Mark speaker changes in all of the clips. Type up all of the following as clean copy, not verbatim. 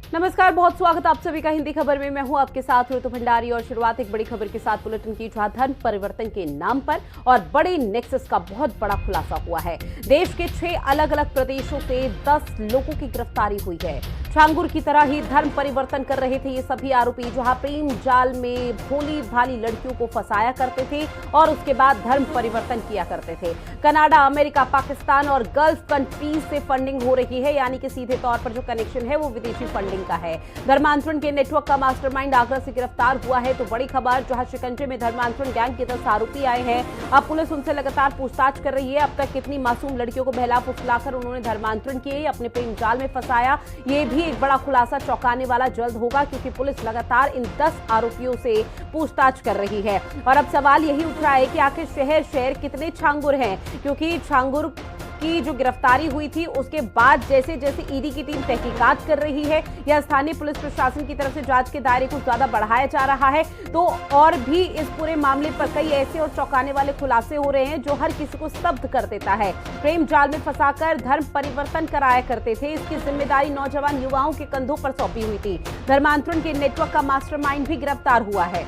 Speaker 1: नमस्कार, बहुत स्वागत आप सभी का हिंदी खबर में। मैं हूं आपके साथ ऋतु भंडारी और शुरुआत एक बड़ी खबर के साथ बुलेटिन की, जहां धर्म परिवर्तन के नाम पर और बड़े नेक्सस का बहुत बड़ा खुलासा हुआ है। देश के 6 अलग अलग प्रदेशों से 10 लोगों की गिरफ्तारी हुई है। छांगुर की तरह ही धर्म परिवर्तन कर रहे थे ये सभी आरोपी, जहां प्रेम जाल में भोली भाली लड़कियों को फंसाया करते थे और उसके बाद धर्म परिवर्तन किया करते थे। कनाडा, अमेरिका, पाकिस्तान और गल्फ कंट्रीज से फंडिंग हो रही है, यानी कि सीधे तौर पर जो कनेक्शन है वो विदेशी फंडिंग का है। धर्मांतरण के नेटवर्क का मास्टरमाइंड आगरा से गिरफ्तार हुआ है। तो बड़ी खबर, जहां शिकंजे में धर्मांतरण गैंग के 10 आरोपी आए हैं। अब पुलिस उनसे लगातार पूछताछ कर रही है। अब तक कितनी मासूम लड़कियों को बहला फुसलाकर उन्होंने धर्मांतरण किए, अपने प्रेम जाल में फंसाया, ये भी एक बड़ा खुलासा चौंकाने वाला जल्द होगा, क्योंकि पुलिस लगातार इन 10 आरोपियों से पूछताछ कर रही है। और अब सवाल यही उठ रहा है कि आखिर शहर शहर कितने छांगुर हैं, क्योंकि छांगुर की जो गिरफ्तारी हुई थी उसके बाद जैसे जैसे ईडी की टीम तहकीकात कर रही है या स्थानीय पुलिस प्रशासन की तरफ से जांच के दायरे को ज्यादा बढ़ाया जा रहा है, तो और भी इस पूरे मामले पर कई ऐसे और चौंकाने वाले खुलासे हो रहे हैं जो हर किसी को स्तब्ध कर देता है। प्रेम जाल में फंसाकर धर्म परिवर्तन कराया करते थे, इसकी जिम्मेदारी नौजवान युवाओं के कंधों पर सौंपी हुई थी। धर्मांतरण के नेटवर्क का मास्टरमाइंड भी गिरफ्तार हुआ है।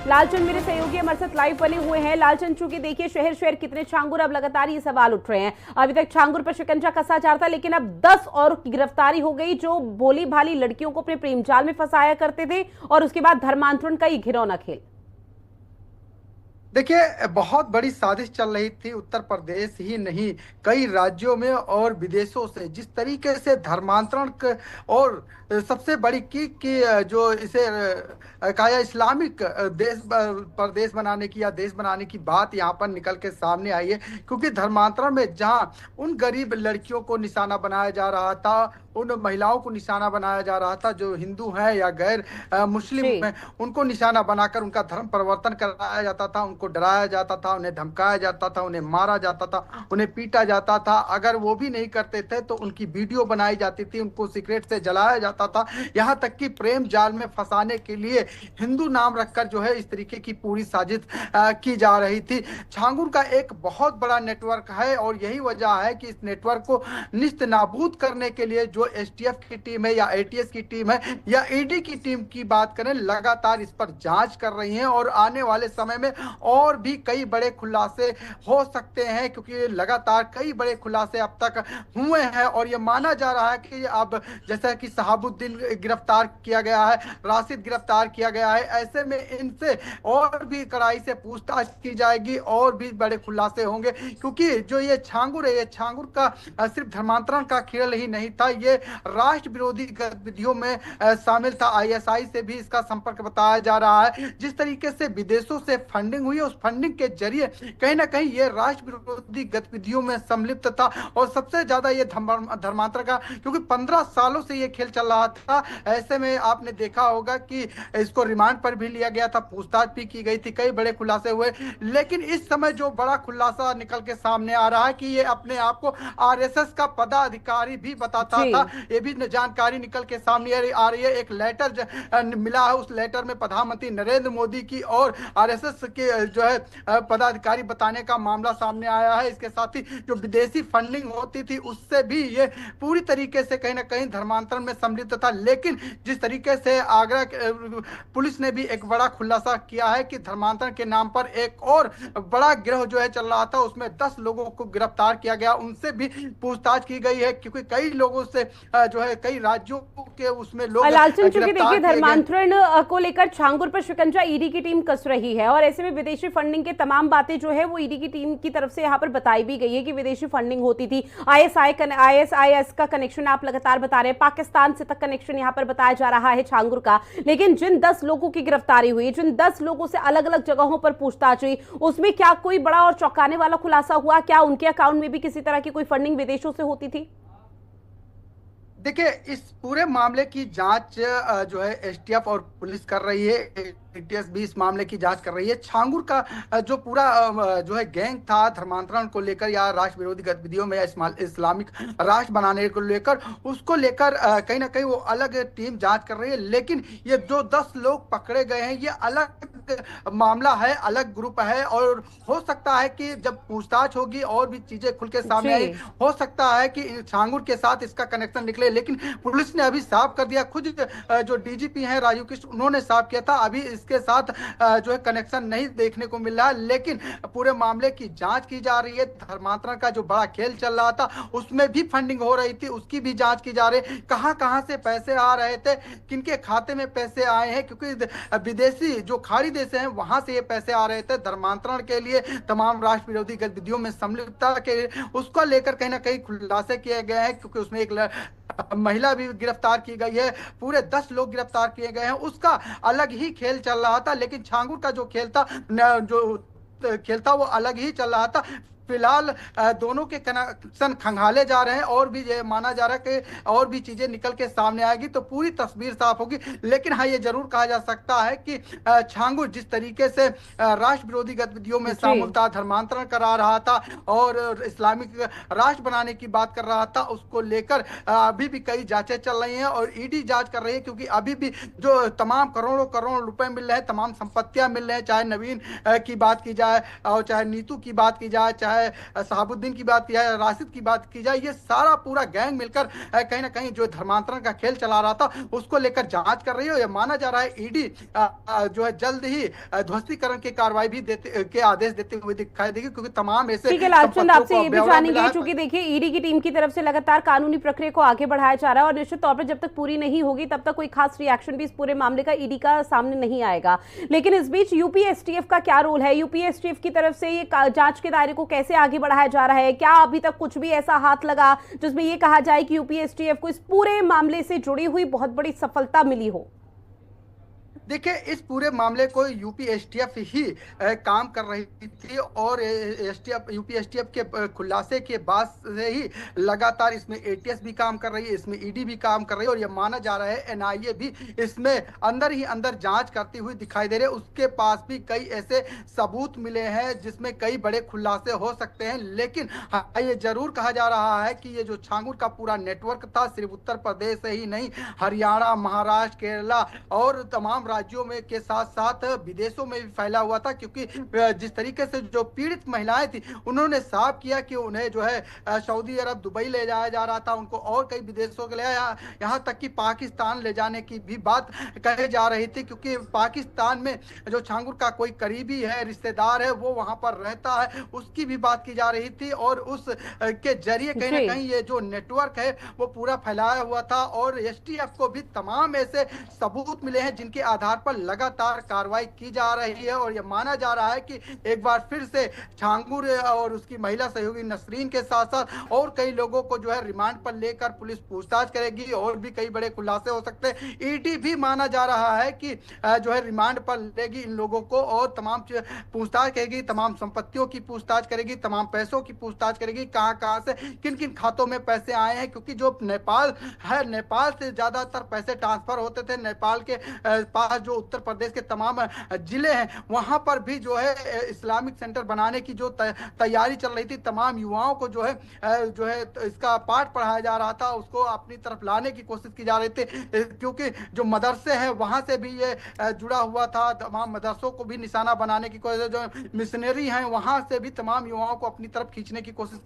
Speaker 1: लालचंद मेरे सहयोगी हमारे साथ लाइव बने हुए हैं। लालचंद, चूंकि देखिए शहर शहर कितने छांगुर, अब लगातार ये सवाल उठ रहे हैं। अभी तक छांगुर पर शिकंजा कसा जा रहा था, लेकिन अब 10 और की गिरफ्तारी हो गई जो भोली भाली लड़कियों को अपने प्रेम जाल में फंसाया करते थे और उसके बाद धर्मांतरण का ये घिनौना खेल।
Speaker 2: देखिए, बहुत बड़ी साजिश चल रही थी। उत्तर प्रदेश ही नहीं, कई राज्यों में और विदेशों से जिस तरीके से धर्मांतरण और सबसे बड़ी की जो इसे कहा जाए इस्लामिक देश प्रदेश बनाने की या देश बनाने की बात यहाँ पर निकल के सामने आई है। क्योंकि धर्मांतरण में जहाँ उन गरीब लड़कियों को निशाना बनाया जा रहा था, उन महिलाओं को निशाना बनाया जा रहा था जो हिंदू हैं या गैर मुस्लिम हैं, उनको निशाना बनाकर उनका धर्म परिवर्तन कराया जाता था, उनको डराया जाता था, उन्हें धमकाया जाता था, उन्हें मारा जाता था, उन्हें पीटा जाता था। अगर वो भी नहीं करते थे तो उनकी वीडियो बनाई जाती थी, उनको सीक्रेट से जलाया जाता था। यहाँ तक कि प्रेम जाल में फंसाने के लिए हिंदू नाम रखकर जो है इस तरीके की पूरी साजिश की जा रही थी। छांगुर का एक बहुत बड़ा नेटवर्क है और यही वजह है कि इस नेटवर्क को निस्त नाबूद करने के लिए जो एसटीएफ की टीम है या एटीएस की टीम है या ईडी की टीम की बात करें, लगातार इस पर जांच कर रही हैं और आने वाले समय में और भी कई बड़े खुलासे हो सकते हैं, क्योंकि लगातार कई बड़े खुलासे अब तक हुए हैं। और ये माना जा रहा है कि अब जैसा कि शहाबुद्दीन गिरफ्तार किया गया है, राशिद गिरफ्तार किया गया है, ऐसे में इनसे और भी कड़ाई से पूछताछ की जाएगी और भी बड़े खुलासे होंगे। क्योंकि जो ये छांगुर है, ये छांगुर का सिर्फ धर्मांतरण का खेल ही नहीं था, ये राष्ट्र विरोधी गतिविधियों में शामिल था। आईएसआई से भी इसका संपर्क बताया जा रहा है। जिस तरीके से विदेशों से फंडिंग हुई, उस फंडिंग के जरिए कहीं ना कहीं ये राष्ट्र विरोधी गतिविधियों में सम्मिलित था। और सबसे ज्यादा ये धर्मांतरण का, क्योंकि 15 सालों से ये खेल चल रहा था। ऐसे में आपने देखा होगा कि इसको रिमांड पर भी लिया गया था, पूछताछ भी की गई थी, कई बड़े खुलासे हुए। लेकिन इस समय जो बड़ा खुलासा निकल के सामने आ रहा है कि ये अपने आप को आरएसएस का पदाधिकारी भी बताता था, ये भी जानकारी निकल के सामने आ रही है। एक लेटर मिला है, उस लेटर में प्रधानमंत्री नरेंद्र मोदी की और आरएसएस के जो है पदाधिकारी बताने का मामला सामने आया है। इसके साथ ही जो विदेशी फंडिंग होती थी उससे भी ये पूरी तरीके से कहीं ना कहीं धर्मांतरण में सम्मिलित था। लेकिन जिस तरीके से आगरा पुलिस ने भी एक बड़ा खुलासा किया है कि धर्मांतरण के नाम पर एक और बड़ा गिरोह जो है चल रहा था, उसमें 10 लोगों को गिरफ्तार किया गया, उनसे भी पूछताछ की गई है। क्योंकि कई लोगों से जो है कई राज्यों के उसमें लोग
Speaker 1: लालचंद, चूंकि देखिए धर्मांतरण को लेकर छांगुर पर शिकंजा ईडी की टीम कस रही है और ऐसे में विदेशी फंडिंग के तमाम बातें जो है वो ईडी की टीम की तरफ से यहाँ पर बताई भी गई है कि विदेशी फंडिंग होती थी। आईएसआईएस का कनेक्शन आप लगातार बता रहे हैं, पाकिस्तान से तक कनेक्शन यहाँ पर बताया जा रहा है छांगुर का। लेकिन जिन 10 लोगों की गिरफ्तारी हुई, जिन 10 लोगों से अलग अलग जगहों पर पूछताछ हुई, उसमें क्या कोई बड़ा और चौंकाने वाला खुलासा हुआ? क्या उनके अकाउंट में भी किसी तरह की कोई फंडिंग विदेशों से होती थी?
Speaker 2: देखिए, इस पूरे मामले की जांच जो है एसटीएफ और पुलिस कर रही है, एटीएस भी इस मामले की जांच कर रही है। छांगुर का जो पूरा जो है गैंग था धर्मांतरण को लेकर या राष्ट्र विरोधी गतिविधियों में इस्लामिक राष्ट्र बनाने को लेकर, उसको लेकर कहीं ना कहीं वो अलग टीम जांच कर रही है। लेकिन ये जो 10 लोग पकड़े गए हैं, ये अलग अलग मामला है, अलग ग्रुप है। और हो सकता है कि जब पूछताछ होगी और भी चीजें खुल के सामने आई,
Speaker 1: जी।
Speaker 2: हो सकता है कि छांगुर के साथ इसका कनेक्शन निकले। लेकिन पुलिस ने अभी साफ कर दिया, खुद जो डीजीपी हैं राजीव कृष्ण, उन्होंने साफ किया था अभी इसके साथ जो है कनेक्शन नहीं देखने को मिल रहा है। लेकिन पूरे मामले की जांच की जा रही है। धर्मांतरण का जो बड़ा खेल चल रहा था उसमें भी फंडिंग हो रही थी, उसकी भी जांच की जा रही है। कहां कहां से पैसे आ रहे थे, किनके खाते में पैसे आए हैं, क्योंकि विदेशी जो खाड़ी देश हैं वहां से ये पैसे आ रहे थे धर्मांतरण के लिए, तमाम राष्ट्र विरोधी गतिविधियों में सम्मिलितता के, उसको लेकर कहीं ना कहीं खुलासे किए गए हैं। क्योंकि उसमें एक महिला भी गिरफ्तार की गई है, पूरे 10 लोग गिरफ्तार किए गए हैं। उसका अलग ही खेल चल रहा था। लेकिन छांगुर का जो खेल था, जो खेल था वो अलग ही चल रहा था। फिलहाल दोनों के कनेक्शन खंगाले जा रहे हैं और भी ये माना जा रहा है कि और भी चीजें निकल के सामने आएगी तो पूरी तस्वीर साफ होगी। लेकिन हाँ, ये जरूर कहा जा सकता है कि छांगुर जिस तरीके से राष्ट्र विरोधी गतिविधियों में
Speaker 1: जी।
Speaker 2: शामिल था, धर्मांतरण करा रहा था और इस्लामिक राष्ट्र बनाने की बात कर रहा था, उसको लेकर अभी भी कई जांचें चल रही हैं और ईडी जांच कर रही है। क्योंकि अभी भी जो तमाम करोड़ों करोड़ रुपए मिल रहे हैं, तमाम संपत्तियां मिल रहे हैं, चाहे नवीन की बात की जाए और चाहे नीतू की बात की जाए, चाहे शहाबुद्दीन की बात की जाए, राशिद की बात की जाए, ये सारा पूरा गैंग मिलकर कहीं ना कहीं जो धर्मांतरण का खेल चला रहा था उसको लेकर जांच कर रही है। यह माना जा रहा है ईडी जो है जल्द ही ध्वस्तीकरण की कार्रवाई भी देते के आदेश देते हुए दिखाई देगी। क्योंकि तमाम ऐसे
Speaker 1: ठीक है लालचंद,
Speaker 2: संपत्तियों
Speaker 1: आपसे
Speaker 2: को
Speaker 1: ये भी
Speaker 2: ब्यौरा मिला
Speaker 1: जानेंगे,
Speaker 2: है।
Speaker 1: चूंकि देखिए ईडी की टीम की तरफ से लगातार कानूनी प्रक्रिया को आगे बढ़ाया जा रहा है और निश्चित तौर पर जब तक पूरी नहीं होगी तब तक कोई खास रिएक्शन भी इस पूरे मामले का ईडी का सामने नहीं आएगा। लेकिन इस बीच यूपी एसटीएफ का क्या रोल है? यूपी एसटीएफ की तरफ से ये जांच के दायरे को कैसे आगे बढ़ाया जा रहा है? क्या अभी तक कुछ भी ऐसा हाथ लगा जिसमें ये कहा जाए कि यूपी एसटीएफ को इस पूरे मामले से जुड़ी हुई बहुत बड़ी सफलता मिली हो?
Speaker 2: देखिए, इस पूरे मामले को यूपी एसटीएफ ही काम कर रही थी और एसटीएफ यूपी एसटीएफ के खुलासे के बाद से ही लगातार इसमें एटीएस भी काम कर रही है, इसमें ईडी भी काम कर रही है और ये माना जा रहा है एनआईए भी इसमें अंदर ही अंदर जांच करती हुई दिखाई दे रही है। उसके पास भी कई ऐसे सबूत मिले हैं जिसमें कई बड़े खुलासे हो सकते हैं। लेकिन हाँ, ये जरूर कहा जा रहा है कि ये जो छांगुर का पूरा नेटवर्क था सिर्फ उत्तर प्रदेश से ही नहीं, हरियाणा, महाराष्ट्र, केरला और तमाम राज्यों में के साथ साथ विदेशों में भी फैला हुआ था। क्योंकि जिस तरीके से जो पीड़ित महिलाएं थी उन्होंने साफ किया कि उन्हें जो है सऊदी अरब, दुबई ले जाया जा रहा था, उनको और कई विदेशों के लिए यहाँ तक कि पाकिस्तान ले जाने की भी बात कही जा रही थी। क्योंकि पाकिस्तान में जो छांगुर का कोई करीबी है, रिश्तेदार है, वो वहां पर रहता है, उसकी भी बात की जा रही थी और उस के जरिए कहीं ना कहीं ये जो नेटवर्क है वो पूरा फैलाया हुआ था। और एसटीएफ को भी तमाम ऐसे सबूत मिले हैं जिनके आधार पर लगातार कार्रवाई की जा रही है। और यह माना जा रहा है कि एक बार फिर से छांगुर और उसकी महिला सहयोगी नसरीन के साथ साथ और कई लोगों को जो है रिमांड पर लेकर पुलिस पूछताछ करेगी और भी कई बड़े खुलासे हो सकते हैं। ईडी भी माना जा रहा है कि जो है रिमांड पर लेगी इन लोगों को और तमाम पूछताछ करेगी, तमाम संपत्तियों की पूछताछ करेगी, तमाम पैसों की पूछताछ करेगी, कहां कहां से किन किन खातों में पैसे आए हैं। क्योंकि जो नेपाल है, नेपाल से ज्यादातर पैसे ट्रांसफर होते थे। नेपाल के पास जो उत्तर प्रदेश के तमाम जिले हैं वहां पर भी जो है इस्लामिक सेंटर बनाने की जो तैयारी चल रही थी, तमाम युवाओं को जो है इसका पाठ पढ़ाया जा रहा था, उसको अपनी तरफ लाने की कोशिश की जा रही थी। क्योंकि जो मदरसे हैं वहां से भी ये जुड़ा हुआ था, तमाम मदरसों को भी निशाना बनाने की कोशिश, जो मिशनरी हैं वहां से भी तमाम युवाओं को अपनी तरफ खींचने की कोशिश